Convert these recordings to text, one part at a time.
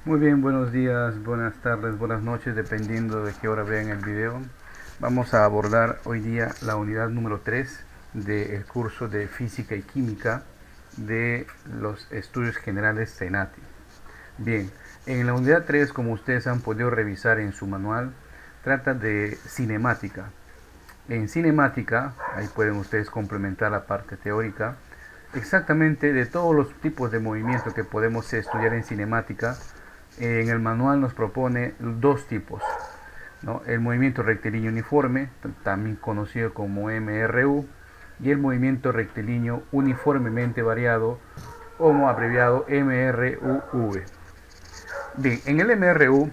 Muy bien, buenos días, buenas tardes, buenas noches, dependiendo de qué hora vean el video. Vamos a abordar hoy día la unidad número 3 del curso de Física y Química de los Estudios Generales CENATI. Bien, en la unidad 3, como ustedes han podido revisar en su manual, trata de cinemática. En cinemática, ahí pueden ustedes complementar la parte teórica, exactamente de todos los tipos de movimiento que podemos estudiar en cinemática. En el manual nos propone dos tipos, ¿no? El movimiento rectilíneo uniforme, también conocido como MRU, y el movimiento rectilíneo uniformemente variado, como abreviado MRUV. Bien, en el MRU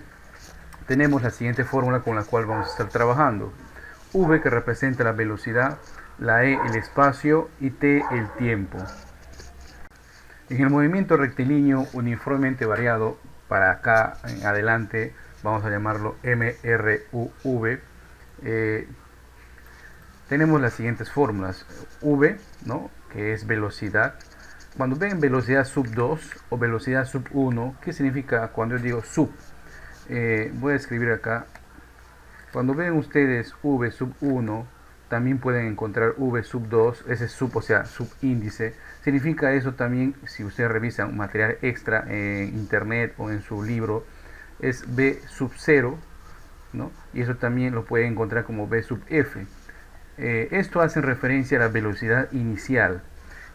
tenemos la siguiente fórmula con la cual vamos a estar trabajando. V, que representa la velocidad, la E el espacio y T el tiempo. En el movimiento rectilíneo uniformemente variado, para acá en adelante vamos a llamarlo MRUV, tenemos las siguientes fórmulas. V, ¿no?, que es velocidad. Cuando ven velocidad sub 2 o velocidad sub 1, ¿qué significa cuando yo digo sub? Voy a escribir acá. Cuando ven ustedes V sub 1, también pueden encontrar V sub 2, ese sub, o sea, subíndice. Significa eso también, si ustedes revisan un material extra en internet o en su libro, es V sub 0, ¿no? Y eso también lo pueden encontrar como V sub F. Esto hace referencia a la velocidad inicial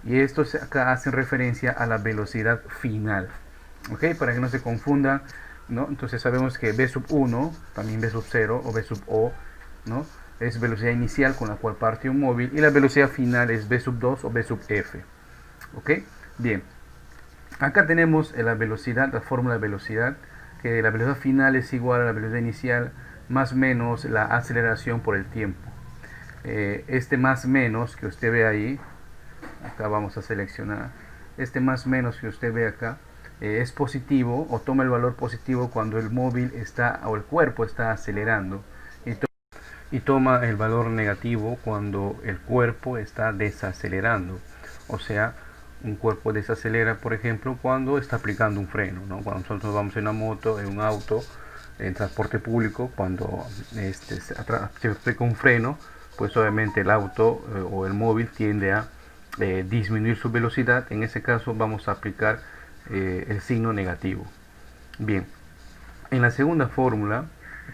y estos acá hacen referencia a la velocidad final. ¿Ok? Para que no se confundan, ¿no? Entonces sabemos que V sub 1, también V sub 0 o V sub O, ¿no?, es velocidad inicial con la cual parte un móvil, y la velocidad final es V sub 2 o V sub F. ¿Ok? Bien. Acá tenemos la velocidad, la fórmula de velocidad, que la velocidad final es igual a la velocidad inicial más menos la aceleración por el tiempo. Este más menos que usted ve ahí, acá vamos a seleccionar, este más menos que usted ve acá, es positivo, o toma el valor positivo cuando el móvil está, o el cuerpo está acelerando, y toma el valor negativo cuando el cuerpo está desacelerando. O sea, un cuerpo desacelera, por ejemplo, cuando está aplicando un freno, ¿no? Cuando nosotros vamos en una moto, en un auto, en transporte público, cuando se aplica un freno, pues obviamente el auto o el móvil tiende a disminuir su velocidad. En ese caso vamos a aplicar el signo negativo. Bien, en la segunda fórmula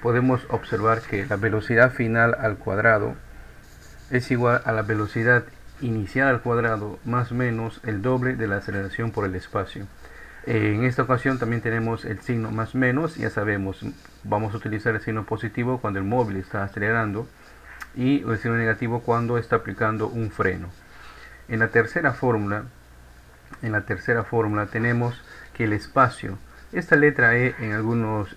podemos observar que la velocidad final al cuadrado es igual a la velocidad inicial al cuadrado más menos el doble de la aceleración por el espacio. En esta ocasión también tenemos el signo más menos, ya sabemos, vamos a utilizar el signo positivo cuando el móvil está acelerando y el signo negativo cuando está aplicando un freno. En la tercera fórmula, tenemos que el espacio, esta letra E en algunos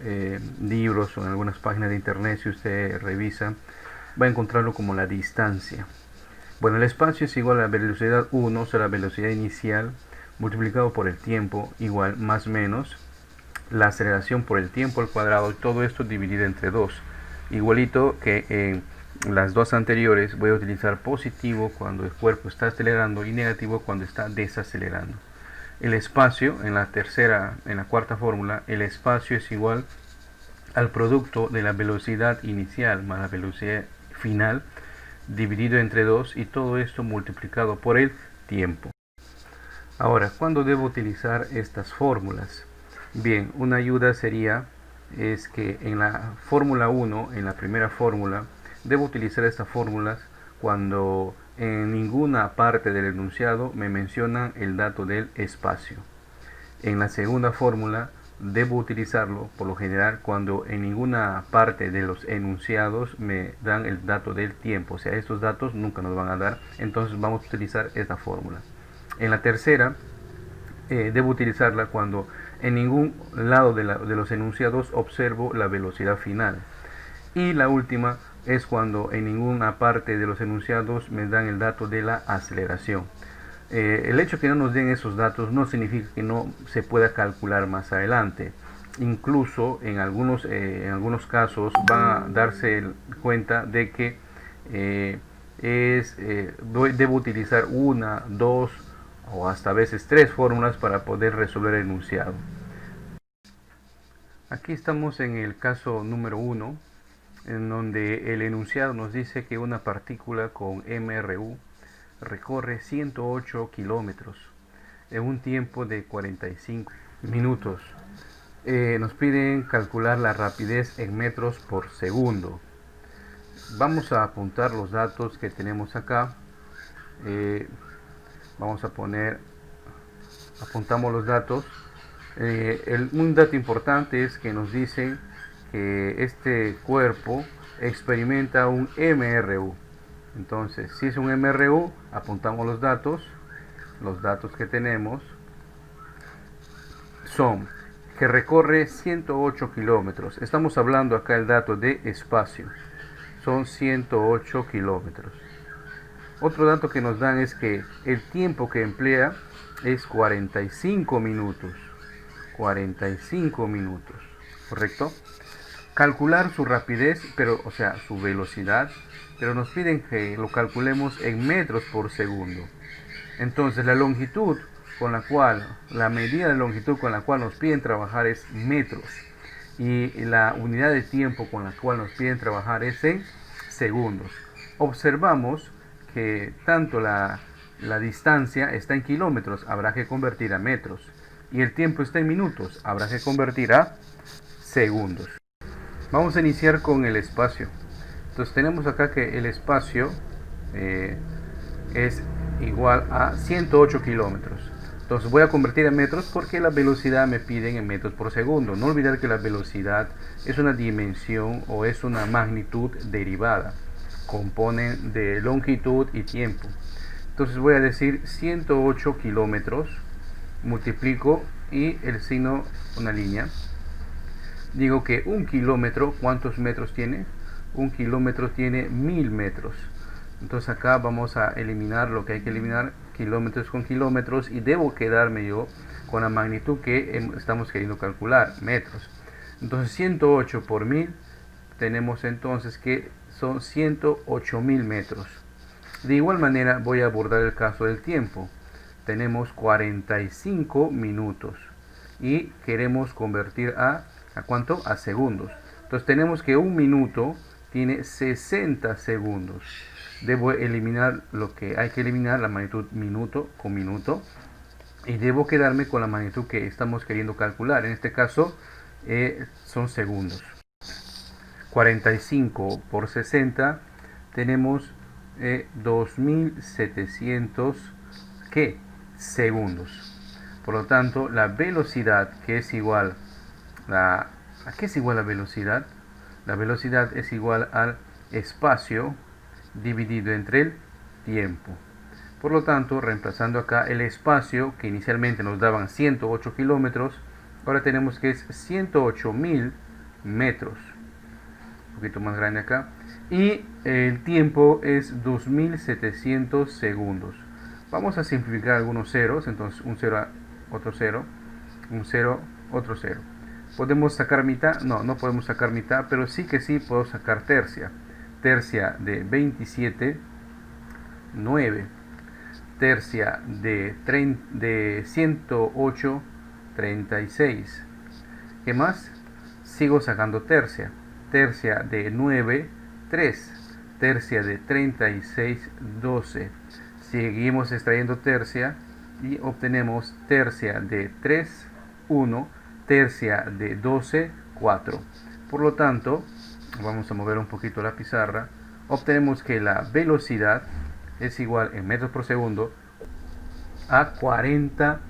libros o en algunas páginas de internet, si usted revisa, va a encontrarlo como la distancia. Bueno, el espacio es igual a la velocidad 1, o sea, la velocidad inicial, multiplicado por el tiempo, igual más menos la aceleración por el tiempo al cuadrado, y todo esto dividido entre 2. Igualito que en las dos anteriores, voy a utilizar positivo cuando el cuerpo está acelerando y negativo cuando está desacelerando. El espacio, en la cuarta fórmula, el espacio es igual al producto de la velocidad inicial más la velocidad final dividido entre 2, y todo esto multiplicado por el tiempo. Ahora, ¿cuándo debo utilizar estas fórmulas? Bien, una ayuda sería es que en la fórmula 1, en la primera fórmula, debo utilizar estas fórmulas cuando en ninguna parte del enunciado me mencionan el dato del espacio. En la segunda fórmula debo utilizarlo por lo general cuando en ninguna parte de los enunciados me dan el dato del tiempo, o sea, estos datos nunca nos van a dar, entonces vamos a utilizar esta fórmula. En la tercera debo utilizarla cuando en ningún lado de los enunciados observo la velocidad final. Y la última es cuando en ninguna parte de los enunciados me dan el dato de la aceleración. El hecho que no nos den esos datos no significa que no se pueda calcular más adelante. Incluso en algunos casos va a darse cuenta de que debo utilizar una, dos o hasta a veces tres fórmulas para poder resolver el enunciado. Aquí estamos en el caso número 1, en donde el enunciado nos dice que una partícula con MRU recorre 108 kilómetros en un tiempo de 45 minutos. Nos piden calcular la rapidez en metros por segundo. Vamos a apuntar los datos que tenemos acá. Vamos a poner, apuntamos los datos. Un dato importante es que nos dice que este cuerpo experimenta un MRU. Entonces, si es un MRU, apuntamos los datos. Los datos que tenemos son que recorre 108 kilómetros. Estamos hablando acá el dato de espacio. Son 108 kilómetros. Otro dato que nos dan es que el tiempo que emplea es 45 minutos. 45 minutos, ¿correcto? Calcular su rapidez, pero, o sea, su velocidad, pero nos piden que lo calculemos en metros por segundo. Entonces, la medida de longitud con la cual nos piden trabajar es metros. Y la unidad de tiempo con la cual nos piden trabajar es en segundos. Observamos que tanto la distancia está en kilómetros, habrá que convertir a metros. Y el tiempo está en minutos, habrá que convertir a segundos. Vamos a iniciar con el espacio. Entonces tenemos acá que el espacio es igual a 108 kilómetros. Entonces voy a convertir a metros porque la velocidad me piden en metros por segundo. No olvidar que la velocidad es una dimensión o es una magnitud derivada. Componen de longitud y tiempo. Entonces voy a decir 108 kilómetros. Multiplico y el signo, una línea. Digo que un kilómetro, ¿cuántos metros tiene? Un kilómetro tiene 1000 metros. Entonces acá vamos a eliminar lo que hay que eliminar, kilómetros con kilómetros, y debo quedarme yo con la magnitud que estamos queriendo calcular, metros. Entonces 108 por 1000, tenemos entonces que son 108.000 metros. De igual manera voy a abordar el caso del tiempo. Tenemos 45 minutos y queremos convertir ¿a cuánto? A segundos. Entonces tenemos que un minuto tiene 60 segundos. Debo eliminar lo que hay que eliminar, la magnitud minuto con minuto, y debo quedarme con la magnitud que estamos queriendo calcular. En este caso son segundos. 45 por 60 tenemos 2700 ¿qué? Segundos. Por lo tanto, la velocidad, que es igual ¿a qué es igual la velocidad? La velocidad es igual al espacio dividido entre el tiempo. Por lo tanto, reemplazando acá el espacio, que inicialmente nos daban 108 kilómetros, ahora tenemos que es 108.000 metros. Un poquito más grande acá. Y el tiempo es 2700 segundos. Vamos a simplificar algunos ceros. Entonces un 0, otro 0, un 0, otro 0. ¿Podemos sacar mitad? No, no podemos sacar mitad, pero sí que sí puedo sacar tercia. Tercia de 27, 9. Tercia de 108, 36. ¿Qué más? Sigo sacando tercia. Tercia de 9, 3. Tercia de 36, 12. Seguimos extrayendo tercia y obtenemos tercia de 3, 1. Tercia de 12, 4. Por lo tanto, vamos a mover un poquito la pizarra. Obtenemos que la velocidad es igual en metros por segundo a 40.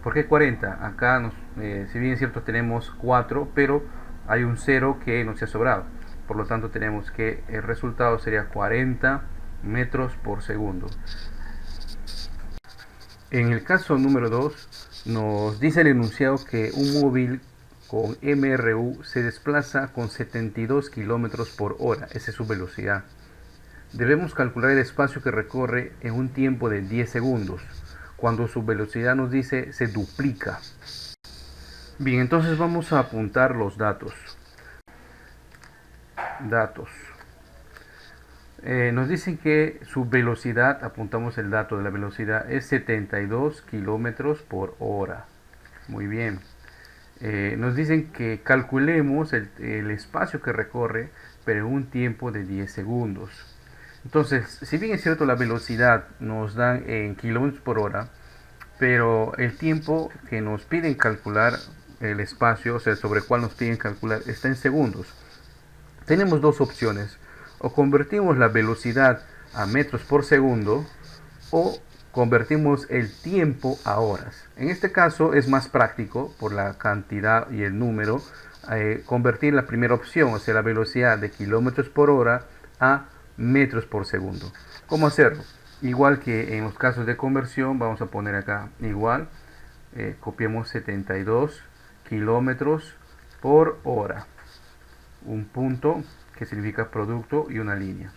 ¿Por qué 40? Acá, si bien es cierto, tenemos 4, pero hay un 0 que nos ha sobrado. Por lo tanto, tenemos que el resultado sería 40 metros por segundo. En el caso número 2, nos dice el enunciado que un móvil con MRU se desplaza con 72 kilómetros por hora. Esa es su velocidad. Debemos calcular el espacio que recorre en un tiempo de 10 segundos, cuando su velocidad nos dice se duplica. Bien, entonces vamos a apuntar los datos. Nos dicen que su velocidad, apuntamos el dato de la velocidad, es 72 kilómetros por hora. Muy bien. nos dicen que calculemos el espacio que recorre, pero en un tiempo de 10 segundos. Entonces, si bien es cierto la velocidad nos dan en kilómetros por hora, pero el tiempo que nos piden calcular el espacio, o sea, sobre el cual nos piden calcular, está en segundos. Tenemos dos opciones: o convertimos la velocidad a metros por segundo, o convertimos el tiempo a horas. En este caso es más práctico, por la cantidad y el número, convertir la primera opción, o sea, la velocidad de kilómetros por hora, a metros por segundo. ¿Cómo hacerlo? Igual que en los casos de conversión, vamos a poner acá igual, copiamos 72 kilómetros por hora, un punto que significa producto y una línea.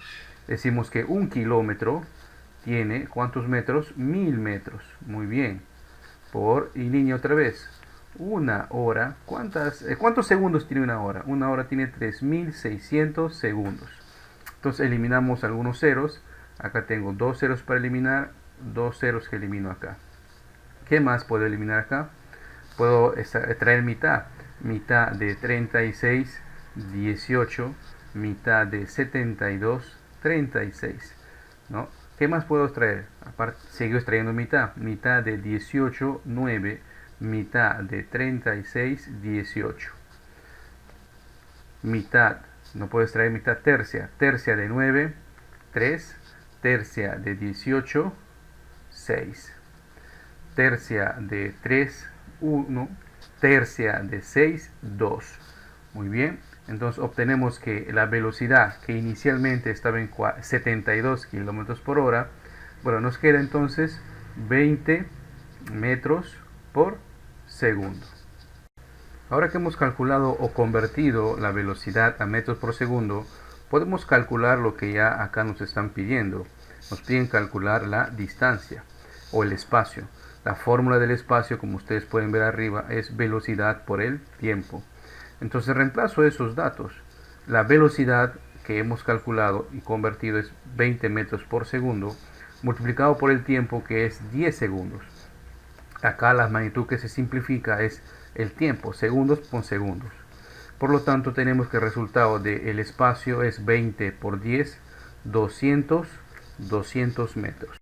Decimos que un kilómetro tiene ¿cuántos metros? 1000 metros. Muy bien. Por y línea otra vez. Una hora. ¿Cuántos segundos tiene una hora? Una hora tiene 3600 segundos. Entonces eliminamos algunos ceros. Acá tengo dos ceros para eliminar, dos ceros que elimino acá. ¿Qué más puedo eliminar acá? Puedo traer mitad. Mitad de 36, 18. Mitad de 72, 36. ¿No? ¿Qué más puedo extraer? Aparte, sigo extrayendo mitad. Mitad de 18, 9. Mitad de 36, 18. Mitad, no puedo extraer mitad tercia. Tercia de 9, 3. Tercia de 18, 6. Tercia de 3, 1. Tercia de 6, 2. Muy bien. Entonces obtenemos que la velocidad que inicialmente estaba en 72 kilómetros por hora, bueno, nos queda entonces 20 metros por segundo. Ahora que hemos calculado o convertido la velocidad a metros por segundo, podemos calcular lo que ya acá nos están pidiendo. Nos piden calcular la distancia o el espacio. La fórmula del espacio, como ustedes pueden ver arriba, es velocidad por el tiempo. Entonces reemplazo esos datos. La velocidad que hemos calculado y convertido es 20 metros por segundo, multiplicado por el tiempo, que es 10 segundos. Acá la magnitud que se simplifica es el tiempo, segundos por segundos. Por lo tanto, tenemos que el resultado del espacio es 20 por 10, 200 metros.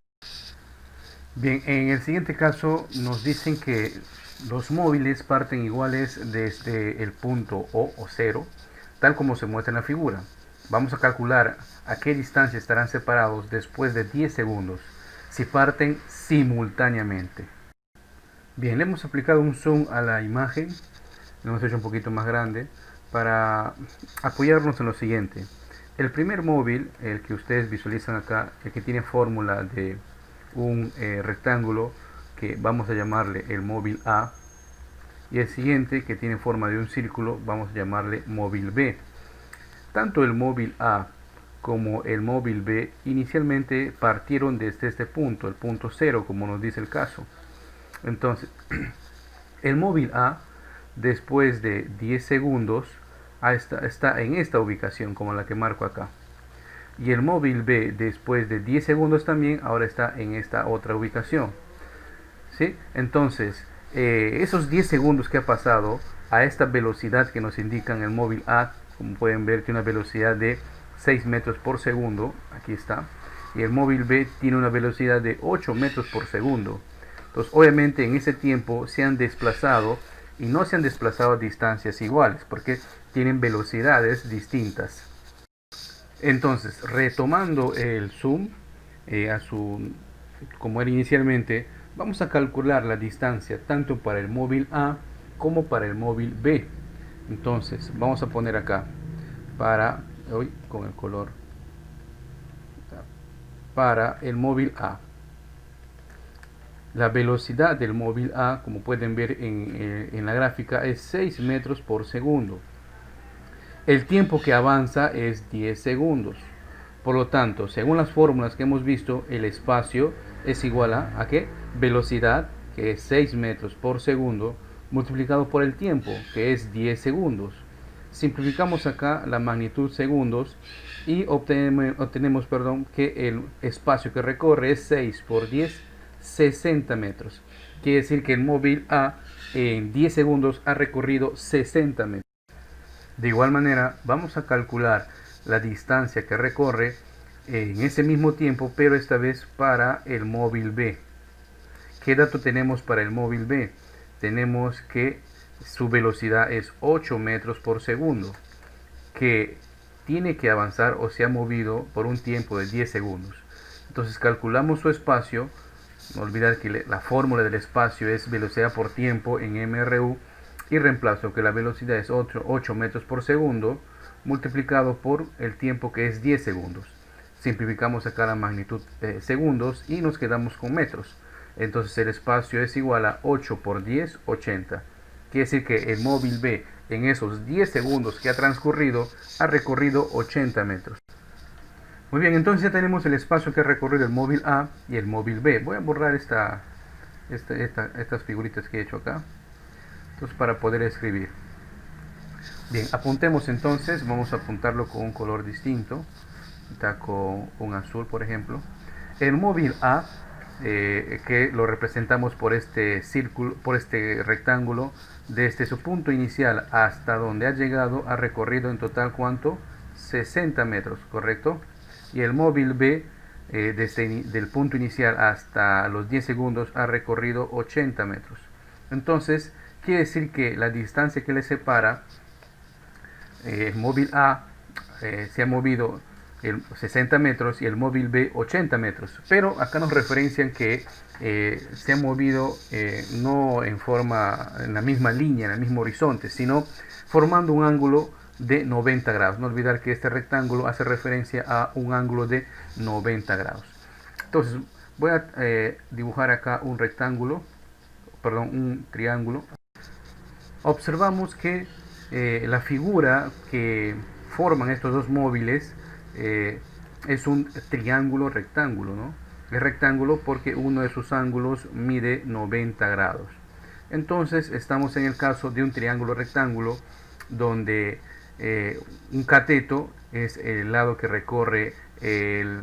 Bien, en el siguiente caso nos dicen que los móviles parten iguales desde el punto O o 0, tal como se muestra en la figura. Vamos a calcular a qué distancia estarán separados después de 10 segundos, si parten simultáneamente. Bien, le hemos aplicado un zoom a la imagen, lo hemos hecho un poquito más grande, para apoyarnos en lo siguiente. El primer móvil, el que ustedes visualizan acá, el que tiene fórmula de un rectángulo, que vamos a llamarle el móvil A, y el siguiente, que tiene forma de un círculo, vamos a llamarle móvil B. Tanto el móvil A como el móvil B inicialmente partieron desde este punto, el punto 0, como nos dice el caso. Entonces, el móvil A, después de 10 segundos, está en esta ubicación, como la que marco acá. Y el móvil B, después de 10 segundos también, ahora está en esta otra ubicación. ¿Sí? Entonces, esos 10 segundos que ha pasado a esta velocidad que nos indican el móvil A, como pueden ver, tiene una velocidad de 6 metros por segundo, aquí está, y el móvil B tiene una velocidad de 8 metros por segundo. Entonces, obviamente en ese tiempo se han desplazado, y no se han desplazado a distancias iguales, porque tienen velocidades distintas. Entonces, retomando el zoom como era inicialmente, vamos a calcular la distancia tanto para el móvil A como para el móvil B. Entonces, vamos a poner acá con el color para el móvil A. La velocidad del móvil A, como pueden ver en la gráfica, es 6 metros por segundo. El tiempo que avanza es 10 segundos. Por lo tanto, según las fórmulas que hemos visto, el espacio es igual ¿a qué? Velocidad, que es 6 metros por segundo, multiplicado por el tiempo, que es 10 segundos. Simplificamos acá la magnitud segundos y obtenemos que el espacio que recorre es 6 por 10, 60 metros. Quiere decir que el móvil A en 10 segundos ha recorrido 60 metros. De igual manera, vamos a calcular la distancia que recorre en ese mismo tiempo, pero esta vez para el móvil B. ¿Qué dato tenemos para el móvil B? Tenemos que su velocidad es 8 metros por segundo, que tiene que avanzar o se ha movido por un tiempo de 10 segundos. Entonces calculamos su espacio. No olvidar que la fórmula del espacio es velocidad por tiempo en MRU, y reemplazo que la velocidad es 8 metros por segundo multiplicado por el tiempo, que es 10 segundos. Simplificamos acá la magnitud segundos y nos quedamos con metros. Entonces el espacio es igual a 8 por 10, 80. Quiere decir que el móvil B en esos 10 segundos que ha transcurrido ha recorrido 80 metros. Muy bien, entonces ya tenemos el espacio que ha recorrido el móvil A y el móvil B. Voy a borrar estas figuritas que he hecho acá, entonces, para poder escribir. Bien, apuntemos entonces. Vamos a apuntarlo con un color distinto, está con un azul, por ejemplo. El móvil A, que lo representamos por este círculo, por este rectángulo, desde su punto inicial hasta donde ha llegado, ha recorrido en total ¿cuánto? 60 metros, ¿correcto? Y el móvil B, desde el punto inicial hasta los 10 segundos, ha recorrido 80 metros. Entonces, quiere decir que la distancia que le separa, el móvil A se ha movido 60 metros y el móvil B 80 metros. Pero acá nos referencian que se ha movido no en la misma línea, en el mismo horizonte, sino formando un ángulo de 90 grados. No olvidar que este rectángulo hace referencia a un ángulo de 90 grados. Entonces voy a dibujar acá un triángulo. Observamos que la figura que forman estos dos móviles es un triángulo rectángulo, ¿no? Es rectángulo porque uno de sus ángulos mide 90 grados. Entonces estamos en el caso de un triángulo rectángulo donde un cateto es el lado que recorre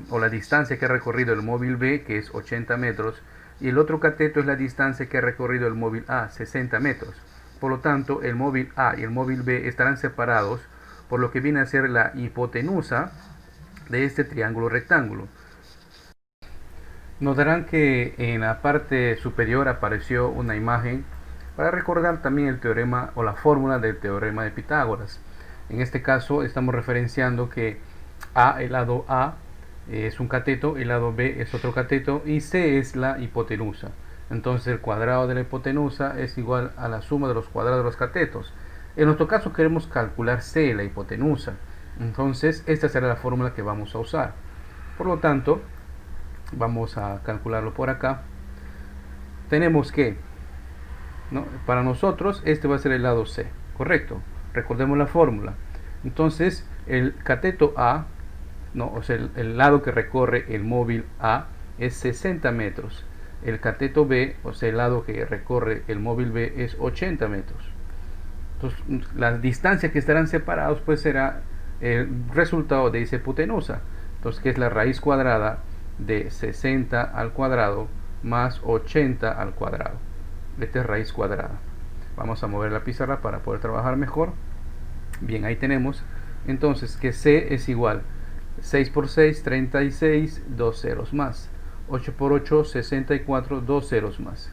o la distancia que ha recorrido el móvil B, que es 80 metros, y el otro cateto es la distancia que ha recorrido el móvil A, 60 metros. Por lo tanto, el móvil A y el móvil B estarán separados por lo que viene a ser la hipotenusa de este triángulo rectángulo. Notarán que en la parte superior apareció una imagen para recordar también el teorema o la fórmula del teorema de Pitágoras. En este caso estamos referenciando que el lado A es un cateto, el lado B es otro cateto y C es la hipotenusa. Entonces el cuadrado de la hipotenusa es igual a la suma de los cuadrados de los catetos. En nuestro caso queremos calcular C, la hipotenusa. Entonces esta será la fórmula que vamos a usar. Por lo tanto, vamos a calcularlo por acá. Tenemos que, ¿no? Para nosotros este va a ser el lado C, correcto. Recordemos la fórmula. Entonces el cateto A, ¿no? O sea, el lado que recorre el móvil A es 60 metros. El cateto B, o sea, el lado que recorre el móvil B, es 80 metros. Entonces, la distancia que estarán separados pues será el resultado de esa hipotenusa. Entonces, que es la raíz cuadrada de 60 al cuadrado más 80 al cuadrado. Esta es raíz cuadrada. Vamos a mover la pizarra para poder trabajar mejor. Bien, ahí tenemos. Entonces, que C es igual 6 por 6, 36, 2 ceros más. 8 por 8, 64, 2 ceros más.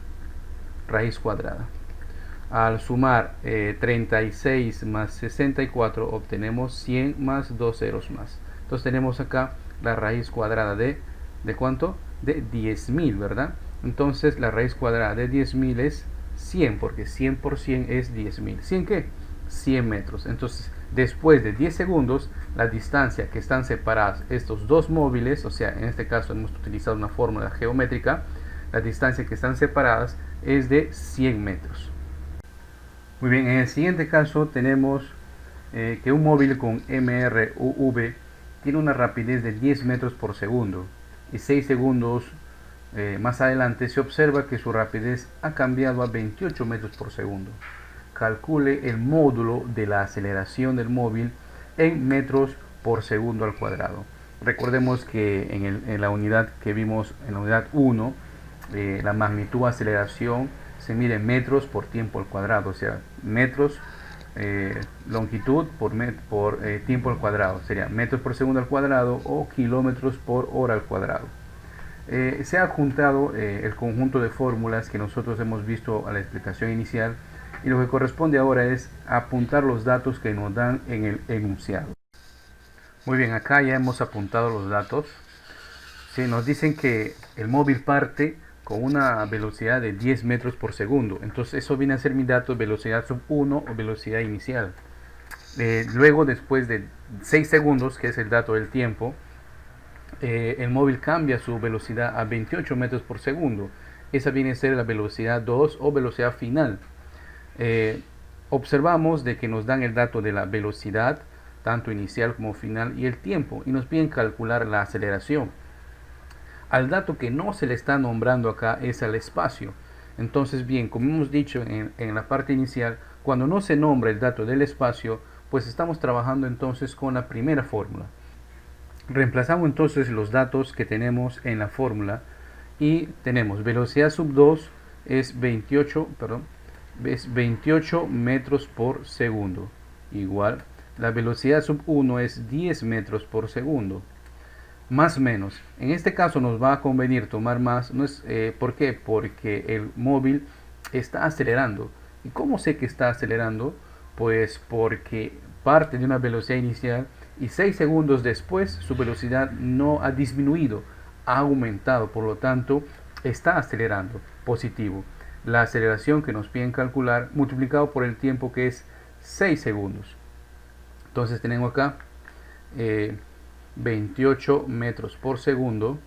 Raíz cuadrada. Al sumar 36 más 64 obtenemos 100 más 2 ceros más. Entonces tenemos acá la raíz cuadrada ¿de cuánto? De 10.000, ¿verdad? Entonces la raíz cuadrada de 10.000 es 100, porque 100 por 100 es 10.000. ¿100 qué? 100 metros. Entonces después de 10 segundos, la distancia que están separadas estos dos móviles, o sea, en este caso hemos utilizado una fórmula geométrica, la distancia que están separadas es de 100 metros. Muy bien, en el siguiente caso tenemos que un móvil con MRUV tiene una rapidez de 10 metros por segundo y 6 segundos más adelante se observa que su rapidez ha cambiado a 28 metros por segundo. Calcule el módulo de la aceleración del móvil en metros por segundo al cuadrado. Recordemos que en la unidad que vimos, en la unidad 1, la magnitud de aceleración se mide en metros por tiempo al cuadrado, o sea, metros longitud por tiempo al cuadrado, sería metros por segundo al cuadrado o kilómetros por hora al cuadrado. Se ha juntado el conjunto de fórmulas que nosotros hemos visto a la explicación inicial, y lo que corresponde ahora es apuntar los datos que nos dan en el enunciado. Muy bien, acá ya hemos apuntado los datos. Sí, nos dicen que el móvil parte con una velocidad de 10 metros por segundo. Entonces eso viene a ser mi dato de velocidad sub 1 o velocidad inicial. Luego, después de 6 segundos, que es el dato del tiempo, el móvil cambia su velocidad a 28 metros por segundo. Esa viene a ser la velocidad 2 o velocidad final. Observamos de que nos dan el dato de la velocidad, tanto inicial como final, y el tiempo, y nos piden calcular la aceleración. Al dato que no se le está nombrando acá es al espacio. Entonces, bien, como hemos dicho en la parte inicial, cuando no se nombra el dato del espacio, pues estamos trabajando entonces con la primera fórmula. Reemplazamos entonces los datos que tenemos en la fórmula y tenemos velocidad sub 2 es 28 metros por segundo, igual la velocidad sub 1 es 10 metros por segundo. Más menos, en este caso nos va a convenir tomar más, no es, ¿por qué? Porque el móvil está acelerando. ¿Y cómo sé que está acelerando? Pues porque parte de una velocidad inicial y 6 segundos después su velocidad no ha disminuido, ha aumentado, por lo tanto está acelerando, positivo. La aceleración que nos piden calcular multiplicado por el tiempo, que es 6 segundos. Entonces tenemos acá 28 metros por segundo.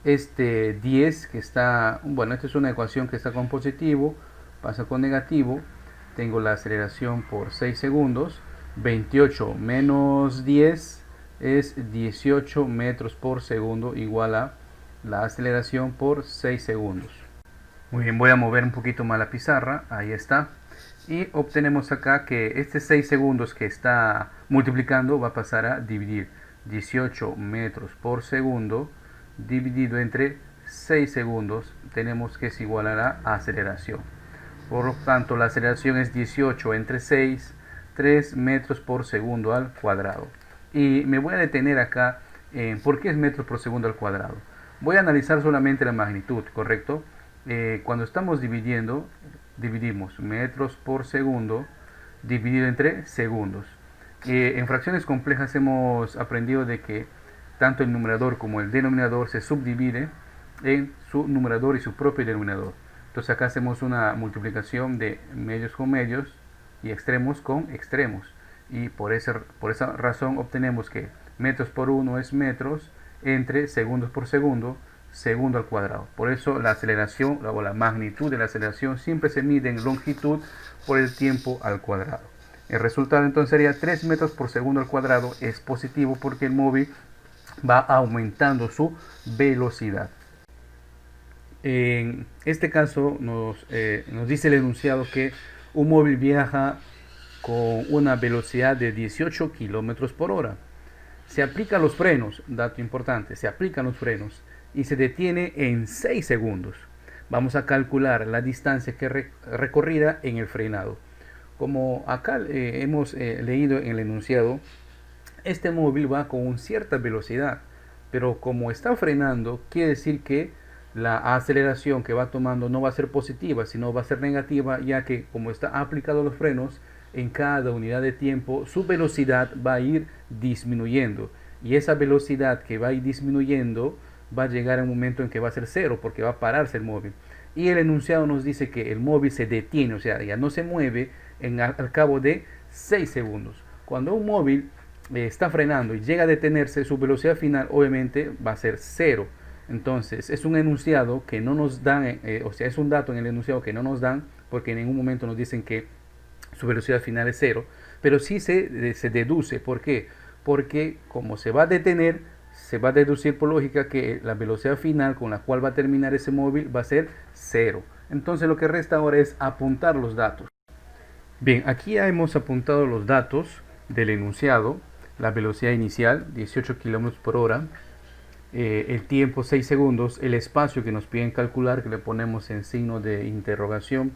Este 10 que está, bueno, esta es una ecuación que está con positivo, pasa con negativo. Tengo la aceleración por 6 segundos. 28 menos 10 es 18 metros por segundo, igual a la aceleración por 6 segundos. Muy bien, voy a mover un poquito más la pizarra, ahí está. Y obtenemos acá que este 6 segundos que está multiplicando va a pasar a dividir 18 metros por segundo dividido entre 6 segundos. Tenemos que es igual a la aceleración. Por lo tanto, la aceleración es 18 entre 6, 3 metros por segundo al cuadrado. Y me voy a detener acá en por qué es metros por segundo al cuadrado. Voy a analizar solamente la magnitud, ¿correcto? Cuando estamos dividiendo, dividimos metros por segundo dividido entre segundos. En fracciones complejas hemos aprendido de que tanto el numerador como el denominador se subdivide en su numerador y su propio denominador. Entonces acá hacemos una multiplicación de medios con medios y extremos con extremos. Y por esa razón obtenemos que metros por 1 es metros entre segundos por segundo, segundo al cuadrado. Por eso la aceleración o la magnitud de la aceleración siempre se mide en longitud por el tiempo al cuadrado. El resultado entonces sería 3 metros por segundo al cuadrado. Es positivo porque el móvil va aumentando su velocidad. En este caso nos dice el enunciado que un móvil viaja con una velocidad de 18 kilómetros por hora. Se aplican los frenos, dato importante, se aplican los frenos y se detiene en 6 segundos. Vamos a calcular la distancia que recorrida en el frenado. Como acá hemos leído en el enunciado, este móvil va con una cierta velocidad, pero como está frenando, quiere decir que la aceleración que va tomando no va a ser positiva, sino va a ser negativa, ya que como está aplicado los frenos, en cada unidad de tiempo su velocidad va a ir disminuyendo. Y esa velocidad que va a ir disminuyendo va a llegar a un momento en que va a ser cero, porque va a pararse el móvil. Y el enunciado nos dice que el móvil se detiene, o sea, ya no se mueve al cabo de 6 segundos. Cuando un móvil está frenando y llega a detenerse, su velocidad final obviamente va a ser cero. Entonces es un enunciado que no nos dan, o sea, es un dato en el enunciado que no nos dan, porque en ningún momento nos dicen que su velocidad final es cero, pero sí se deduce. ¿Por qué? Porque como se va a detener, se va a deducir por lógica que la velocidad final con la cual va a terminar ese móvil va a ser cero. Entonces lo que resta ahora es apuntar los datos. Bien, aquí ya hemos apuntado los datos del enunciado. La velocidad inicial, 18 km por hora. el tiempo 6 segundos, el espacio que nos piden calcular, que le ponemos en signo de interrogación,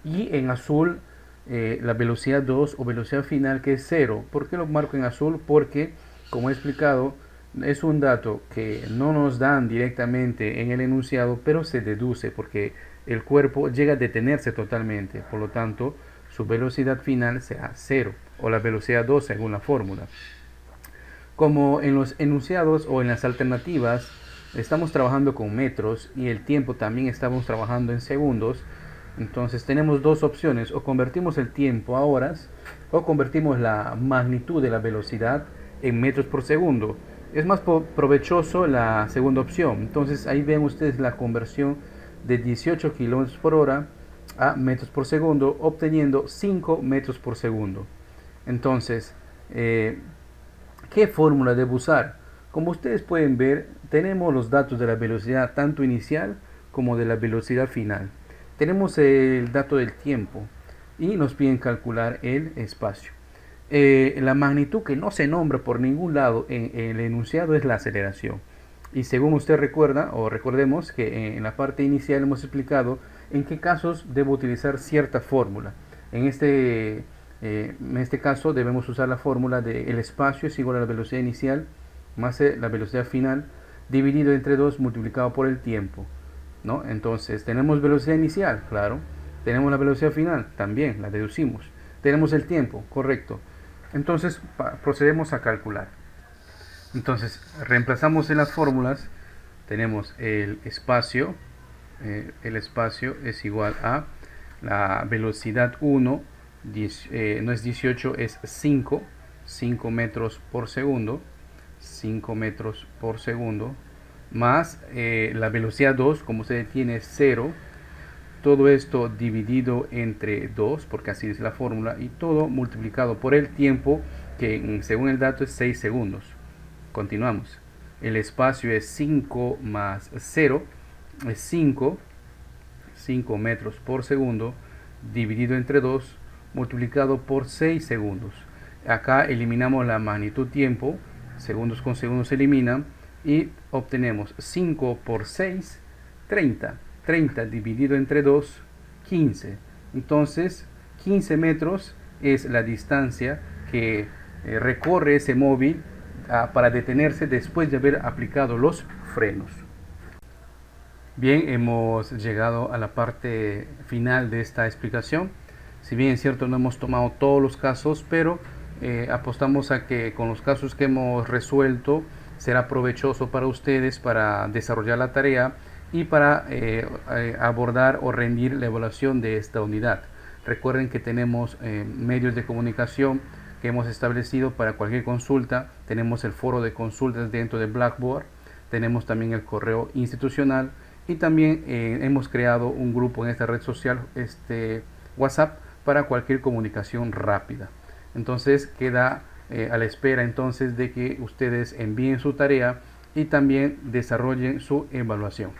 y en azul la velocidad 2 o velocidad final, que es 0. ¿Por qué lo marco en azul? Porque, como he explicado, es un dato que no nos dan directamente en el enunciado, pero se deduce porque el cuerpo llega a detenerse totalmente. Por lo tanto, su velocidad final será 0 o la velocidad 2 según la fórmula. Como en los enunciados o en las alternativas estamos trabajando con metros y el tiempo también estamos trabajando en segundos, entonces tenemos dos opciones: o convertimos el tiempo a horas o convertimos la magnitud de la velocidad en metros por segundo. Es más provechoso la segunda opción. Entonces ahí ven ustedes la conversión de 18 km por hora a metros por segundo, obteniendo 5 metros por segundo. Entonces, ¿qué fórmula debo usar? Como ustedes pueden ver, tenemos los datos de la velocidad tanto inicial como de la velocidad final. Tenemos el dato del tiempo y nos piden calcular el espacio. La magnitud que no se nombra por ningún lado en el enunciado es la aceleración. Y según usted recuerda, o recordemos que en la parte inicial hemos explicado en qué casos debo utilizar cierta fórmula. En este caso debemos usar la fórmula de el espacio es igual a la velocidad inicial más la velocidad final dividido entre 2 multiplicado por el tiempo, ¿no? Entonces tenemos velocidad inicial, claro. Tenemos la velocidad final, también la deducimos. Tenemos el tiempo, correcto. Entonces procedemos a calcular. Entonces reemplazamos en las fórmulas. Tenemos el espacio es igual a la velocidad 1, no es 18, es 5 metros por segundo, 5 metros por segundo, más la velocidad 2, como se tiene, es 0. Todo esto dividido entre 2, porque así es la fórmula, y todo multiplicado por el tiempo, que según el dato es 6 segundos. Continuamos. El espacio es 5 más 0, es 5 metros por segundo, dividido entre 2, multiplicado por 6 segundos. Acá eliminamos la magnitud tiempo, segundos con segundos se eliminan, y obtenemos 5 por 6, 30. 30 dividido entre 2, 15. Entonces, 15 metros es la distancia que recorre ese móvil para detenerse después de haber aplicado los frenos. Bien, hemos llegado a la parte final de esta explicación. Si bien es cierto, no hemos tomado todos los casos, pero apostamos a que con los casos que hemos resuelto será provechoso para ustedes para desarrollar la tarea y para abordar o rendir la evaluación de esta unidad. Recuerden que tenemos medios de comunicación que hemos establecido para cualquier consulta. Tenemos el foro de consultas dentro de Blackboard, tenemos también el correo institucional y también hemos creado un grupo en esta red social, WhatsApp, para cualquier comunicación rápida. Entonces queda a la espera entonces de que ustedes envíen su tarea y también desarrollen su evaluación.